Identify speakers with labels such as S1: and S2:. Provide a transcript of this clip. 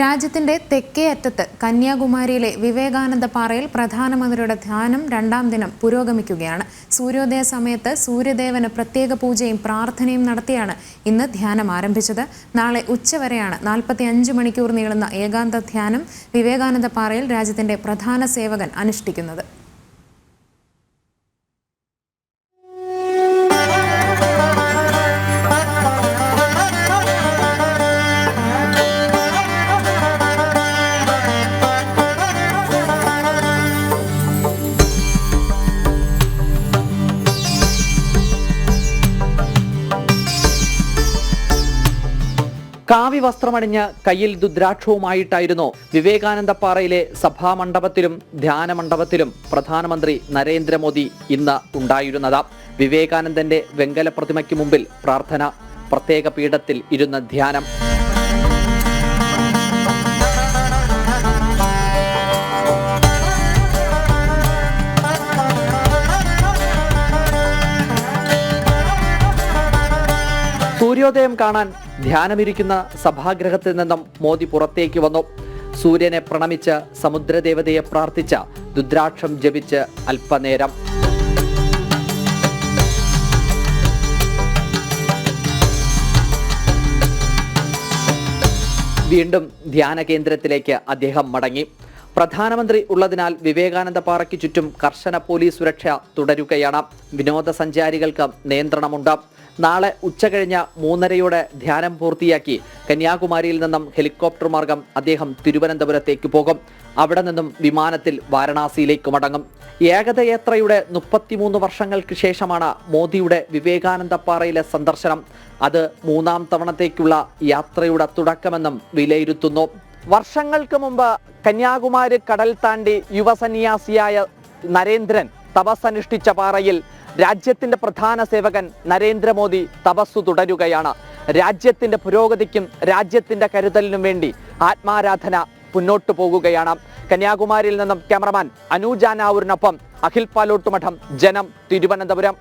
S1: രാജ്യത്തിന്റെ തെക്കേ അറ്റത്ത് കന്യാകുമാരിയിലെ വിവേകാനന്ദ പാറയിൽ പ്രധാനമന്ത്രിയുടെ ധ്യാനം രണ്ടാം ദിനം പുരോഗമിക്കുകയാണ്. സൂര്യോദയ സമയത്ത് സൂര്യദേവന് പ്രത്യേക പൂജയും പ്രാർത്ഥനയും നടത്തിയാണ് ഇന്ന് ധ്യാനം ആരംഭിച്ചത്. നാളെ ഉച്ചവരെയാണ് 45 മണിക്കൂർ നീളുന്ന ഏകാന്ത ധ്യാനം വിവേകാനന്ദ പാറയിൽ രാജ്യത്തിന്റെ പ്രധാന സേവകൻ അനുഷ്ഠിക്കുന്നത്.
S2: കാവി വസ്ത്രമണിഞ്ഞ് കയ്യിൽ രുദ്രാക്ഷവുമായിട്ടായിരുന്നു വിവേകാനന്ദ പാറയിലെ സഭാമണ്ഡപത്തിലും ധ്യാനമണ്ഡപത്തിലും പ്രധാനമന്ത്രി നരേന്ദ്രമോദി ഇന്ന് ഉണ്ടായിരുന്നത്. വിവേകാനന്ദന്റെ വെങ്കല പ്രതിമയ്ക്ക് മുമ്പിൽ പ്രാർത്ഥന, പ്രത്യേക പീഠത്തിൽ ഇരുന്ന് ധ്യാനം. സൂര്യോദയം കാണാൻ ധ്യാനമിരിക്കുന്ന സഭാഗൃഹത്തിൽ നിന്നും മോദി പുറത്തേക്ക് വന്നു. സൂര്യനെ പ്രണമിച്ച് സമുദ്രദേവതയെ പ്രാർത്ഥിച്ച രുദ്രാക്ഷം ജപിച്ച് അല്പനേരം. വീണ്ടും ധ്യാന കേന്ദ്രത്തിലേക്ക് അദ്ദേഹം മടങ്ങി. പ്രധാനമന്ത്രി ഉള്ളതിനാൽ വിവേകാനന്ദ പാറയ്ക്ക് ചുറ്റും കർശന പോലീസ് സുരക്ഷ തുടരുകയാണ്. വിനോദസഞ്ചാരികൾക്ക് നിയന്ത്രണമുണ്ട്. നാളെ ഉച്ചകഴിഞ്ഞ് 3:30 ധ്യാനം പൂർത്തിയാക്കി കന്യാകുമാരിയിൽ നിന്നും ഹെലികോപ്റ്റർ മാർഗം അദ്ദേഹം തിരുവനന്തപുരത്തേക്ക് പോകും. അവിടെ നിന്നും വിമാനത്തിൽ വാരണാസിയിലേക്ക് മടങ്ങും. ഏകതയാത്രയുടെ 33 വർഷങ്ങൾക്ക് ശേഷമാണ് മോദിയുടെ വിവേകാനന്ദ പാറയിലെ സന്ദർശനം. അത് 3ാം തവണത്തേക്കുള്ള യാത്രയുടെ തുടക്കമെന്നും വിലയിരുത്തുന്നു. വർഷങ്ങൾക്ക് മുമ്പ് കന്യാകുമാരി കടൽ താണ്ടി യുവസന്യാസിയായ നരേന്ദ്രൻ തപസ്സനുഷ്ഠിച്ച പാറയിൽ രാജ്യത്തിന്റെ പ്രധാന സേവകൻ നരേന്ദ്രമോദി തപസ്സു തുടരുകയാണ്. രാജ്യത്തിന്റെ പുരോഗതിക്കും രാജ്യത്തിന്റെ കരുതലിനും വേണ്ടി ആത്മാരാധന മുന്നോട്ടു പോകുകയാണ്. കന്യാകുമാരിയിൽ നിന്നും ക്യാമറമാൻ അനൂജാനാവൂരിനൊപ്പം അഖിൽ പാലോട്ടുമഠം, ജനം, തിരുവനന്തപുരം.